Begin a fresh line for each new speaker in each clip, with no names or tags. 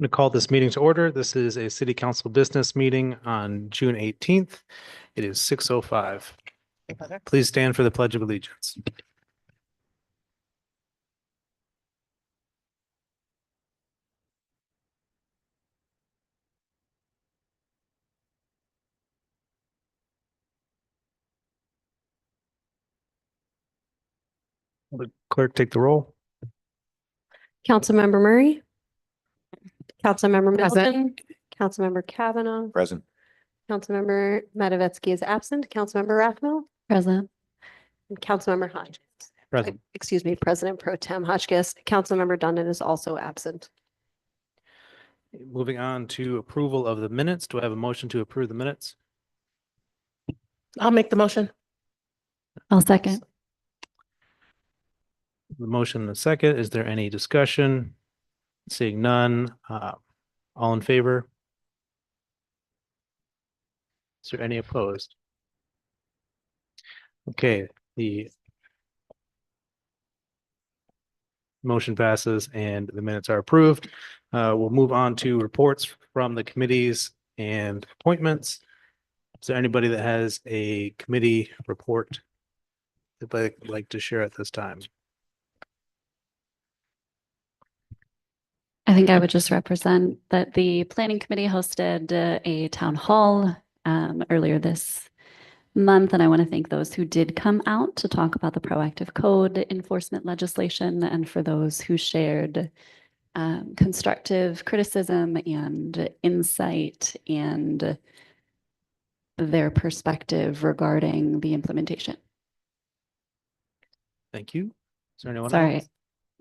I'm going to call this meeting to order. This is a city council business meeting on June 18th. It is 6:05. Please stand for the Pledge of Allegiance. Will the clerk take the roll?
Councilmember Murray, Councilmember
Present.
Middleton, Councilmember Kavanaugh,
Present.
Councilmember Matavetsky is absent, Councilmember Rathmel,
Present.
and Councilmember Hotchkiss.
Present.
Excuse me, President Pro Tem Hotchkiss. Councilmember Dundon is also absent.
Moving on to approval of the minutes. Do I have a motion to approve the minutes?
I'll make the motion.
I'll second.
The motion and the second. Is there any discussion? Seeing none. All in favor? Is there any opposed? Okay, the motion passes and the minutes are approved. We'll move on to reports from the committees and appointments. Is there anybody that has a committee report that they'd like to share at this time?
I think I would just represent that the planning committee hosted a town hall earlier this month, and I want to thank those who did come out to talk about the proactive code enforcement legislation, and for those who shared constructive criticism and insight and their perspective regarding the implementation.
Thank you. Is there anyone
Sorry,
else?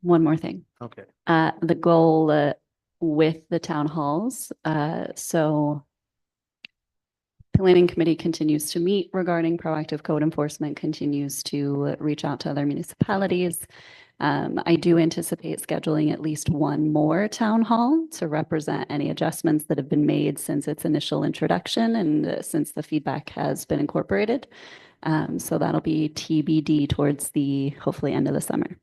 one more thing.
Okay.
The goal with the town halls, so planning committee continues to meet regarding proactive code enforcement, continues to reach out to other municipalities. I do anticipate scheduling at least one more town hall to represent any adjustments that have been made since its initial introduction and since the feedback has been incorporated. So that'll be TBD towards the hopefully end of the summer.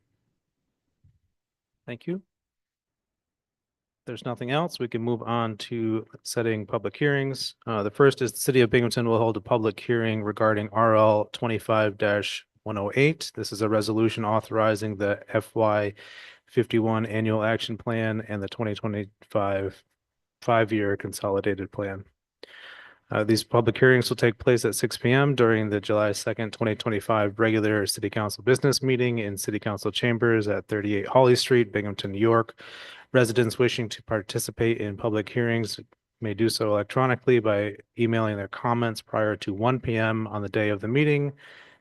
Thank you. There's nothing else. We can move on to setting public hearings. The first is the City of Binghamton will hold a public hearing regarding RL 25-108. This is a resolution authorizing the FY 51 annual action plan and the 2025 5-year consolidated plan. These public hearings will take place at 6 p.m. during the July 2nd, 2025 regular City Council business meeting in City Council chambers at 38 Holly Street, Binghamton, New York. Residents wishing to participate in public hearings may do so electronically by emailing their comments prior to 1 p.m. on the day of the meeting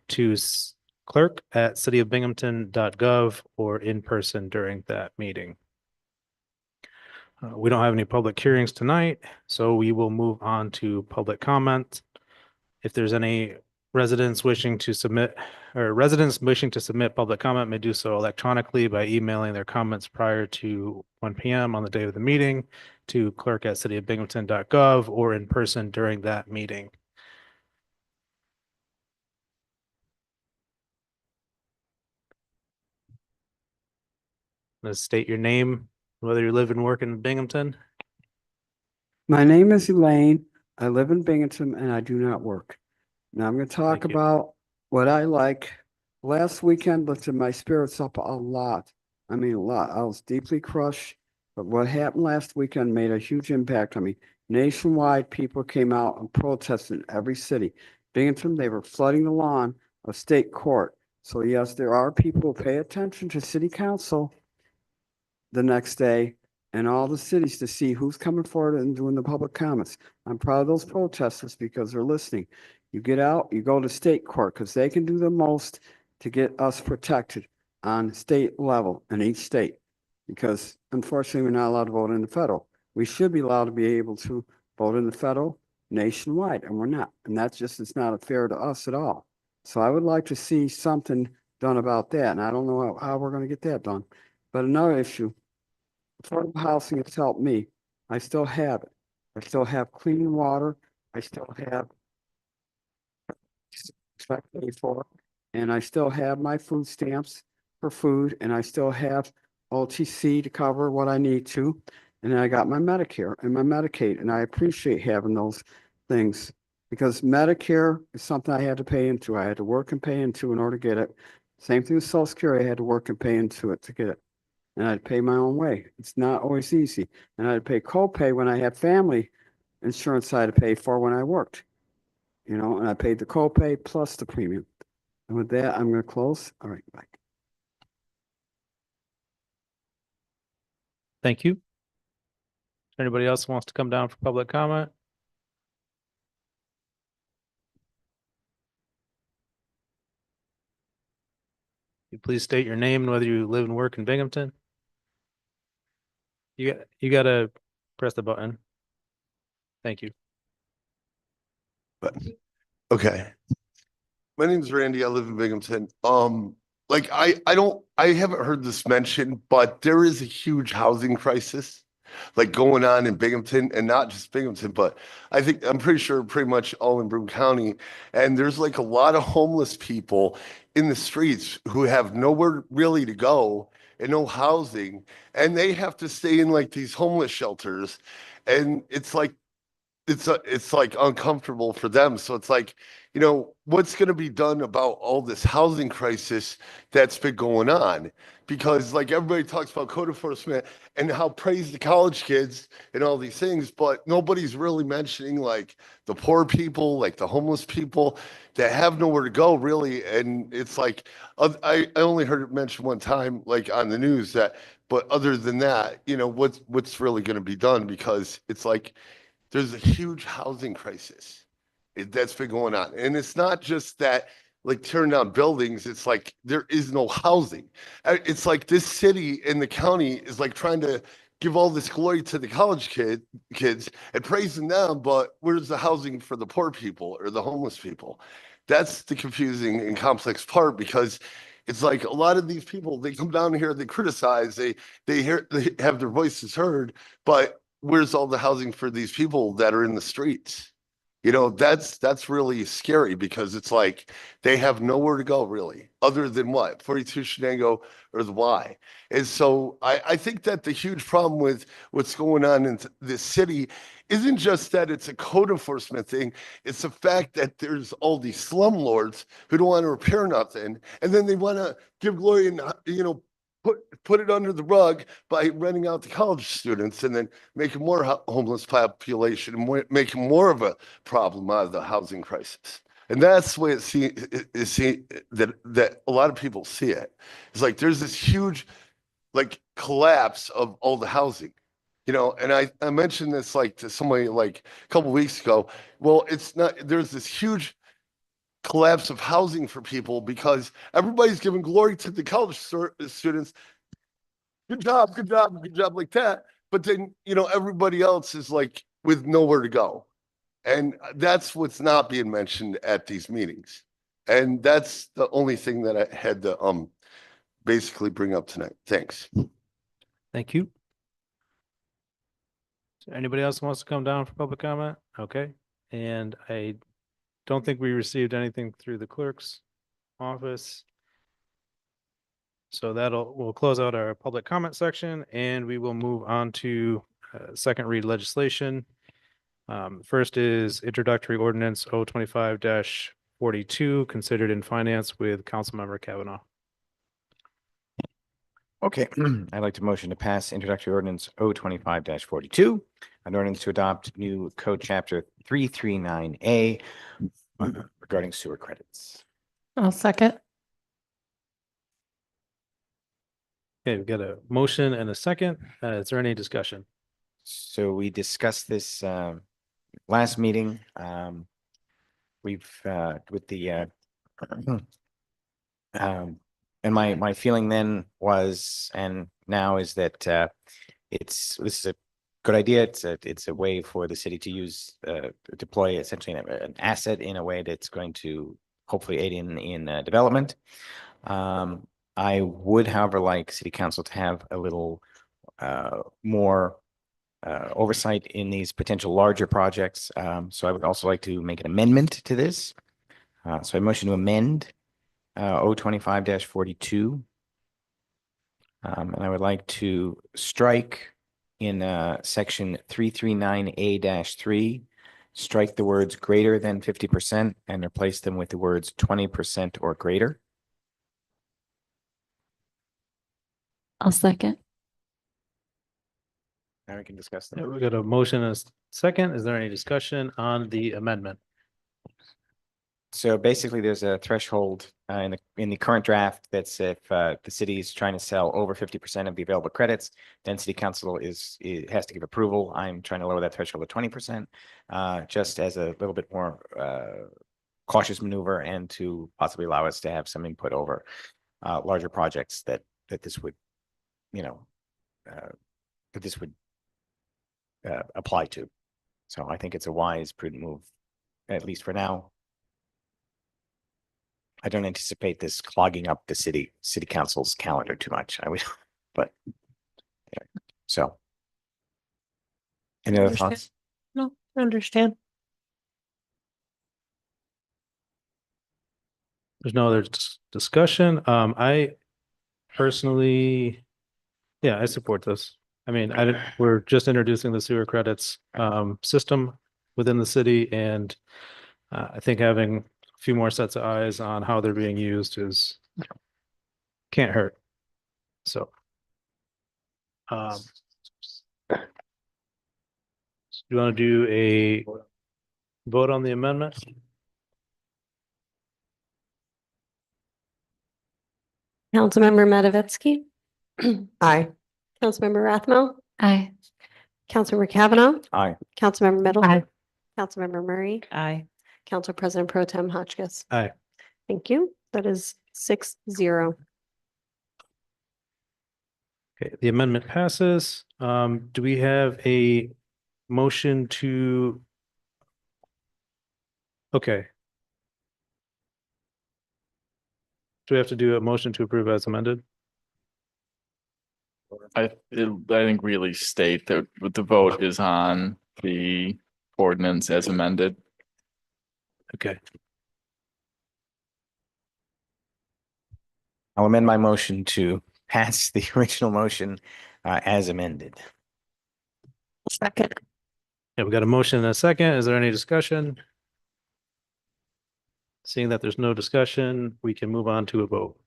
to clerk@cityofbinghamton.gov or in person during that meeting. We don't have any public hearings tonight, so we will move on to public comment. If there's any residents wishing to submit public comment may do so electronically by emailing their comments prior to 1 p.m. on the day of the meeting to clerk@cityofbinghamton.gov or in person during that meeting. Let's state your name, whether you live and work in Binghamton.
My name is Elaine. I live in Binghamton and I do not work. Now I'm going to talk
Thank you.
about what I like. Last weekend lifted my spirits up a lot. I mean, a lot. I was deeply crushed, but what happened last weekend made a huge impact on me. Nationwide, people came out and protested in every city. Binghamton, they were flooding the lawn of state court. So yes, there are people who pay attention to city council the next day and all the cities to see who's coming forward and doing the public comments. I'm proud of those protesters because they're listening. You get out, you go to state court because they can do the most to get us protected on state level in each state. Because unfortunately, we're not allowed to vote in the federal. We should be allowed to be able to vote in the federal nationwide, and we're not. And that's just, it's not fair to us at all. So I would like to see something done about that. And I don't know how we're going to get that done. But another issue, affordable housing has helped me. I still have it. I still have clean water. I still have for, and I still have my food stamps for food, and I still have OTC to cover what I need to. And then I got my Medicare and my Medicaid, and I appreciate having those things because Medicare is something I had to pay into. I had to work and pay into in order to get it. Same thing with Social Security. I had to work and pay into it to get it. And I'd pay my own way. It's not always easy. And I'd pay copay when I had family insurance I had to pay for when I worked. You know, and I paid the copay plus the premium. And with that, I'm going to close. All right, bye.
Thank you. Anybody else who wants to come down for public comment? You please state your name and whether you live and work in Binghamton. You gotta press the button. Thank you.
But okay. My name's Randy. I live in Binghamton. Like I haven't heard this mentioned, but there is a huge housing crisis like going on in Binghamton, and not just Binghamton, but I'm pretty sure pretty much all in Broome County. And there's like a lot of homeless people in the streets who have nowhere really to go and no housing, and they have to stay in like these homeless shelters. And it's like uncomfortable for them. So it's like, you know, what's going to be done about all this housing crisis that's been going on? Because like everybody talks about code enforcement and how praise the college kids and all these things, but nobody's really mentioning like the poor people, like the homeless people that have nowhere to go really. And it's like, I only heard it mentioned one time, like on the news but other than that, you know, what's really going to be done? Because it's like, there's a huge housing crisis that's been going on. And it's not just that like tearing down buildings, it's like there is no housing. It's like this city and the county is like trying to give all this glory to the college kids and praising them, but where's the housing for the poor people or the homeless people? That's the confusing and complex part, because it's like a lot of these people, they come down here, they criticize, they have their voices heard, but where's all the housing for these people that are in the streets? You know, that's really scary, because it's like they have nowhere to go really, other than what? 42 Shenango or the Y. And so I think that the huge problem with what's going on in this city isn't just that it's a code enforcement thing. It's the fact that there's all these slumlords who don't want to repair nothing. And then they want to give glory and, you know, put it under the rug by renting out to college students, and then making more homeless population and making more of a problem out of the housing crisis. And that's the way that a lot of people see it. It's like there's this huge like collapse of all the housing, you know. And I mentioned this like to somebody like a couple of weeks ago. Well, it's not, there's this huge collapse of housing for people because everybody's giving glory to the college students. Good job, good job, good job, like that. But then, you know, everybody else is like with nowhere to go. And that's what's not being mentioned at these meetings. And that's the only thing that I had to basically bring up tonight. Thanks.
Thank you. Is there anybody else who wants to come down for public comment? Okay. And I don't think we received anything through the clerk's office. So we'll close out our public comment section, and we will move on to second read legislation. First is introductory ordinance 025-42, considered in finance, with Councilmember Kavanaugh.
Okay, I'd like to motion to pass introductory ordinance 025-42, an ordinance to adopt new code chapter 339A regarding sewer credits.
I'll second.
Okay, we've got a motion and a second. Is there any discussion?
So we discussed this last meeting. We've with the and my feeling then was, and now is, that this is a good idea. It's a way for the city to deploy essentially an asset in a way that's going to hopefully aid in development. I would, however, like City Council to have a little more oversight in these potential larger projects. So I would also like to make an amendment to this. So I motion to amend 025-42. And I would like to strike in section 339A-3, strike the words greater than 50% and replace them with the words 20% or greater.
I'll second.
Now we can discuss
Yeah,
them.
we got a motion and a second. Is there any discussion on the amendment?
So basically, there's a threshold in the current draft that's if the city is trying to sell over 50% of the available credits, then city council has to give approval. I'm trying to lower that threshold to 20%, just as a little bit more cautious maneuver and to possibly allow us to have some input over larger projects that this would, that this would apply to. So I think it's a wise, prudent move, at least for now. I don't anticipate this clogging up the city council's calendar too much. I would, but yeah. So. Any other
Understand.
thoughts?
No, I understand.
There's no other discussion. I personally, yeah, I support this. I mean, we're just introducing the sewer credits system within the city, and I think having a few more sets of eyes on how they're being used can't hurt. So. You want to do a vote on the amendment?
Councilmember Matavetsky,
Aye.
Councilmember Rathmel,
Aye.
Councilmember Kavanaugh,
Aye.
Councilmember Middleton,
Aye.
Councilmember Murray,
Aye.
Council President Pro Tem Hotchkiss.
Aye.
Thank you. That is 6-0.
Okay, the amendment passes. Do we have a motion to? Okay. Do we have to do a motion to approve as amended?
I think really state that the vote is on the ordinance as amended.
Okay,
I'll amend my motion to pass the original motion as amended.
Second.
yeah, we got a motion and a second. Is there any discussion? Seeing that there's no discussion, we can move on to a vote.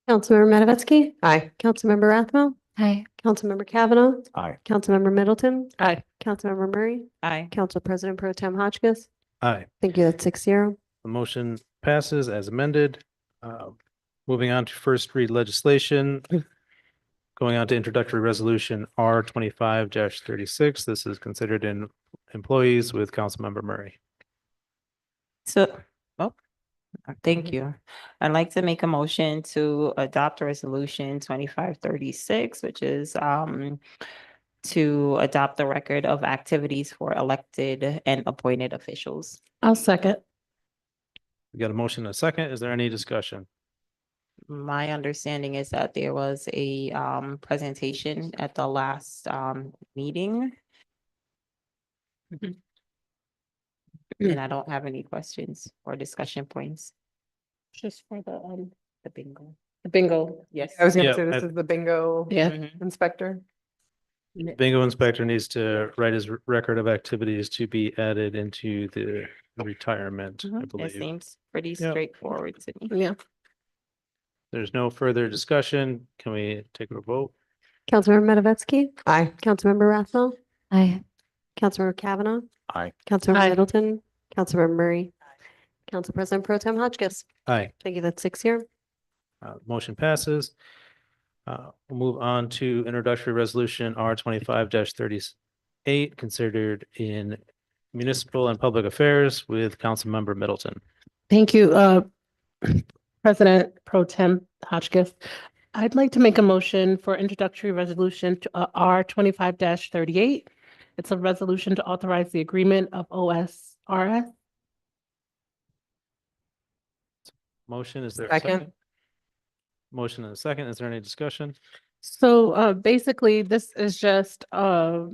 Councilmember Matavetsky,
Aye.
Councilmember Rathmel,
Aye.
Councilmember Kavanaugh,
Aye.
Councilmember Middleton,
Aye.
Councilmember Murray,
Aye.
Council President Pro Tem Hotchkiss.
Aye,
Thank you. That's 6-0.
the motion passes as amended. Moving on to first read legislation. Going on to introductory resolution R 25-36. This is considered in employees with Councilmember Murray.
So, thank you. I'd like to make a motion to adopt resolution 2536, which is to adopt the record of activities for elected and appointed officials.
I'll second.
We got a motion and a second. Is there any discussion?
My understanding is that there was a presentation at the last meeting. And I don't have any questions or discussion points.
Just for
The bingo.
the bingo.
Yes.
I was
Yeah,
gonna say, this is the bingo
Yeah.
Mhm.
inspector.
Bingo inspector needs to write his record of activities to be added into the retirement, I
Mhm. It
believe.
seems pretty
Yep.
straightforward to me.
Yeah.
There's no further discussion. Can we take a vote?
Councilmember Matavetsky,
Aye.
Councilmember Rathmel,
Aye.
Councilmember Kavanaugh,
Aye.
Councilmember
Aye.
Middleton, Councilmember Murray, Council President Pro Tem Hotchkiss.
Aye.
Thank you. That's 6-0.
Motion passes. We'll move on to introductory resolution R 25-38, considered in municipal and public affairs with Councilmember Middleton.
Thank you, President Pro Tem Hotchkiss. I'd like to make a motion for introductory resolution to R 25-38. It's a resolution to authorize the agreement of OSRS.
Motion, is there a
Second.
second? Motion and a second. Is there any discussion?
So basically, this is just a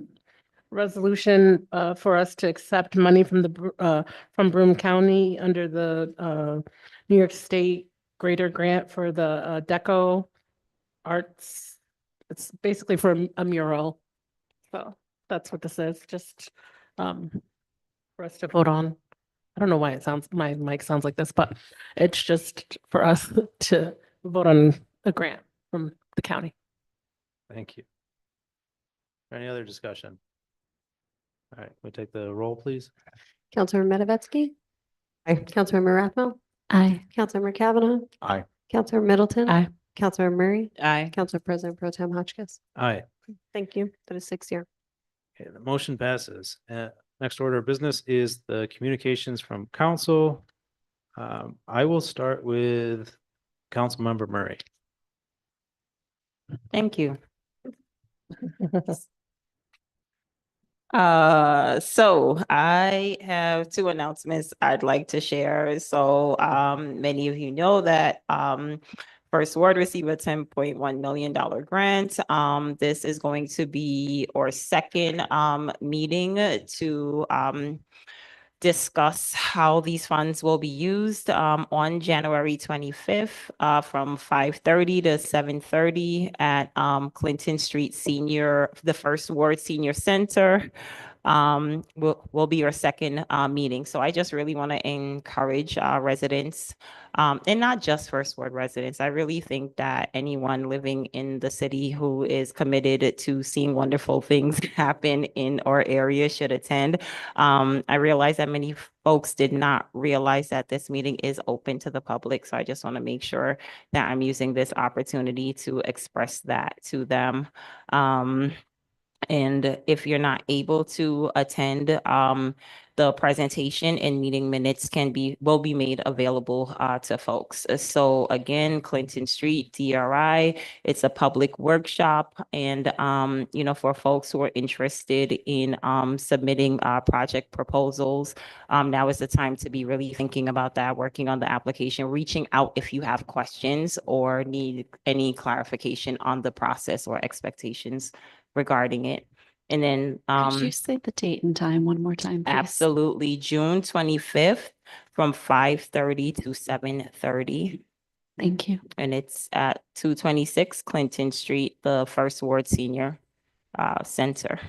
resolution for us to accept money from from Broome County under the New York State Greater Grant for the Deco Arts. It's basically for a mural So that's what this is, just for us to vote on. I don't know why my mic sounds like this, but it's just for us to vote on a grant from the county.
Thank you. Any other discussion? All right, we take the roll, please.
Councilmember Matavetsky.
Aye.
Councilmember Rathmel.
Aye.
Councilmember Kavanaugh.
Aye.
Councilmember Middleton.
Aye.
Councilmember Murray.
Aye.
Council President Pro Tem Hotchkiss.
Aye.
Thank you. That is 6-0.
Okay, the motion passes. Next order of business is the communications from council. I will start with Councilmember Murray.
Thank you. So I have two announcements I'd like to share. So, many of you know that, First Ward received a $10.1 million grant. This is going to be our second, meeting to, discuss how these funds will be used on January 25th from 5:30 to 7:30 at Clinton Street Senior, the First Ward Senior Center. Will be our second meeting. So I just really want to encourage residents, and not just First Ward residents. I really think that anyone living in the city who is committed to seeing wonderful things happen in our area should attend. I realize that many folks did not realize that this meeting is open to the public. So I just want to make sure that I'm using this opportunity to express that to them. And if you're not able to attend, the presentation and meeting minutes will be made available to folks. So again, Clinton Street, DRI, it's a public workshop. And, for folks who are interested in submitting project proposals, now is the time to be really thinking about that, working on the application, reaching out if you have questions or need any clarification on the process or expectations regarding it. And then,
Could you say the date and time one more time, please?
absolutely, June 25th from 5:30 to 7:30.
Thank you.
And it's at 226 Clinton Street, the First Ward Senior Center.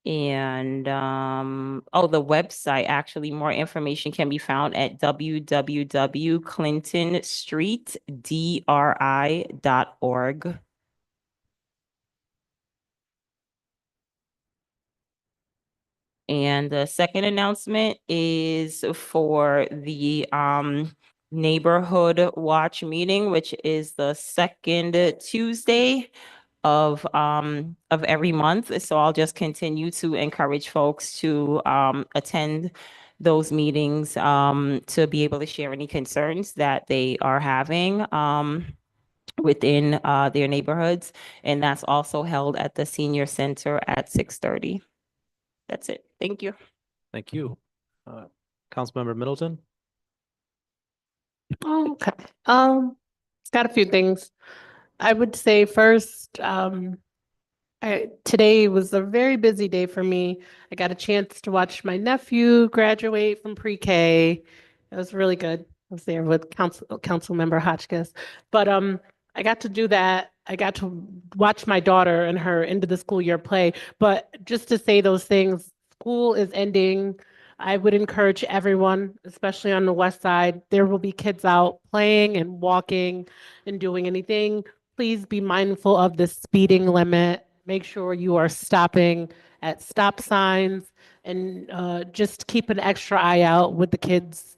And, the website, actually, more information can be found at www.clintonstreetdri.org. And the second announcement is for the neighborhood watch meeting, which is the second Tuesday of every month. So I'll just continue to encourage folks to attend those meetings to be able to share any concerns that they are having within their neighborhoods. And that's also held at the senior center at 6:30. That's it. Thank you.
Thank you. Councilmember Middleton.
Okay. Got a few things. I would say first, today was a very busy day for me. I got a chance to watch my nephew graduate from pre-K. It was really good. I was there with Councilmember Hotchkiss. But I got to do that. I got to watch my daughter and her end of the school year play. But just to say those things, school is ending. I would encourage everyone, especially on the west side, there will be kids out playing and walking and doing anything. Please be mindful of the speeding limit. Make sure you are stopping at stop signs and just keep an extra eye out with the kids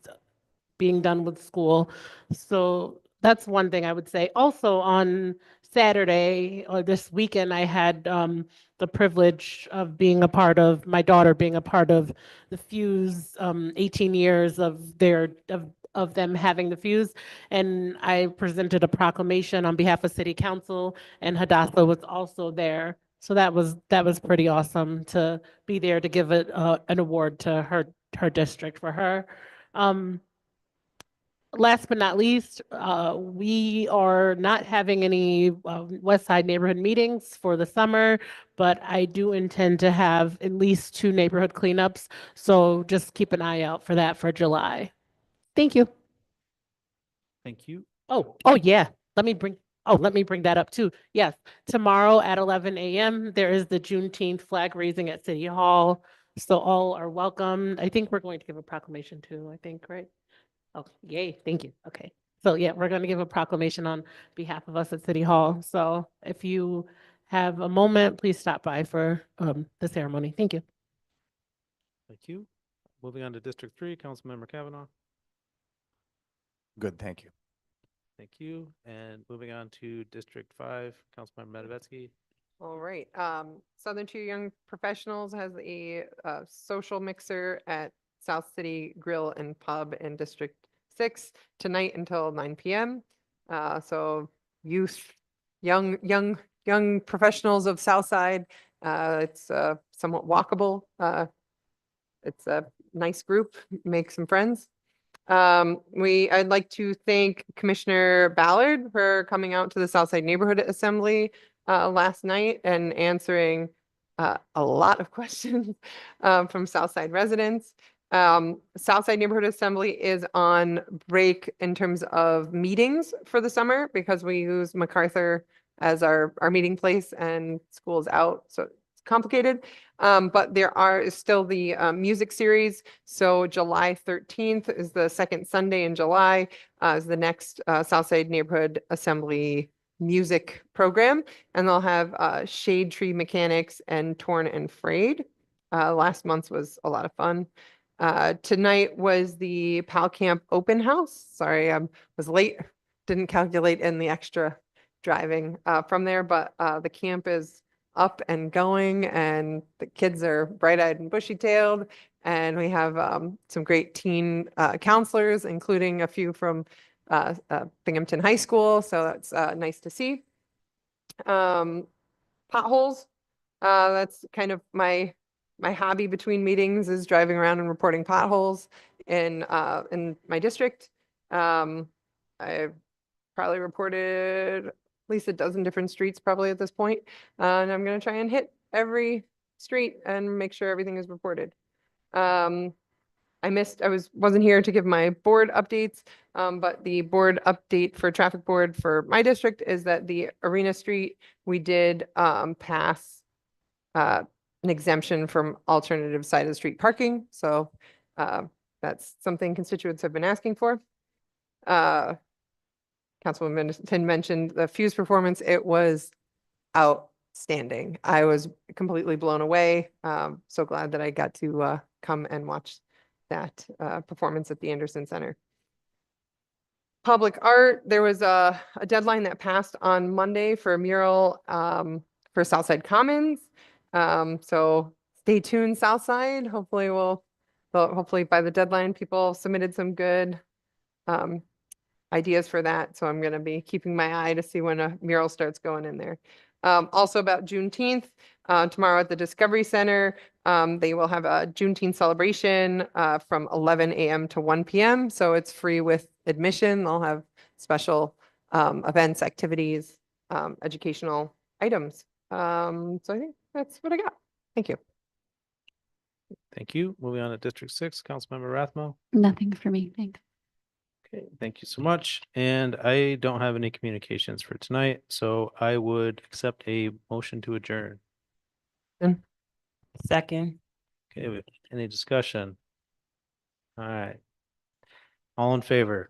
being done with school. So that's one thing I would say. Also on Saturday or this weekend, I had the privilege of my daughter being a part of the Fuse 18 years of them having the Fuse. And I presented a proclamation on behalf of City Council, and Hadassah was also there. So that was pretty awesome to be there to give an award to her district for her. Last but not least, we are not having any West Side neighborhood meetings for the summer, but I do intend to have at least 2 neighborhood cleanups. So just keep an eye out for that for July. Thank you.
Thank you.
Oh yeah. Let me bring Oh, let me bring that up too. Yes, tomorrow at 11 a.m., there is the Juneteenth flag raising at City Hall. So all are welcome. I think we're going to give a proclamation too, I think, right? Oh, yay, thank you. Okay. So yeah, we're going to give a proclamation on behalf of us at City Hall. So if you have a moment, please stop by for the ceremony. Thank you.
Thank you. Moving on to District 3, Councilmember Kavanaugh.
Good, thank you.
Thank you. And moving on to District 5, Councilmember Matavetsky.
All right. Southern Two Young Professionals has a social mixer at South City Grill and Pub in District 6 tonight until 9 p.m. So youth, young professionals of Southside. It's somewhat walkable. It's a nice group. Make some friends. I'd like to thank Commissioner Ballard for coming out to the Southside Neighborhood Assembly last night and answering a lot of questions from Southside residents. Southside Neighborhood Assembly is on break in terms of meetings for the summer because we use MacArthur as our meeting place and school's out, so it's complicated. But there is still the music series. So July 13th is the second Sunday in July, is the next Southside Neighborhood Assembly music program. And they'll have Shade Tree Mechanics and Torn and Frayed. Last month's was a lot of fun. Tonight was the Pal Camp open house. Sorry, I was late. Didn't calculate in the extra driving from there, but the camp is up and going and the kids are bright-eyed and bushy-tailed. And we have some great teen counselors, including a few from Binghamton High School. So that's nice to see. Potholes. That's kind of my hobby between meetings is driving around and reporting potholes in my district. I've probably reported at least a dozen different streets probably at this point. And I'm going to try and hit every street and make sure everything is reported. I wasn't here to give my board updates, but the board update for traffic board for my district is that the Arena Street, we did pass an exemption from alternative side of the street parking. So that's something constituents have been asking for. Councilwoman Tin mentioned the Fuse performance. It was outstanding. I was completely blown away. So glad that I got to come and watch that performance at the Anderson Center. Public art, there was a deadline that passed on Monday for a mural for Southside Commons. So stay tuned, Southside. Hopefully by the deadline, people submitted some good ideas for that. So I'm going to be keeping my eye to see when a mural starts going in there. Also about Juneteenth, tomorrow at the Discovery Center, they will have a Juneteenth celebration from 11 a.m. to 1 p.m. So it's free with admission. They'll have special events, activities, educational items. So I think that's what I got. Thank you.
Thank you. Moving on to District 6, Councilmember Rathmo.
Nothing for me, thanks.
Okay, thank you so much. And I don't have any communications for tonight, so I would accept a motion to adjourn.
Second.
Okay, any discussion? All right. All in favor?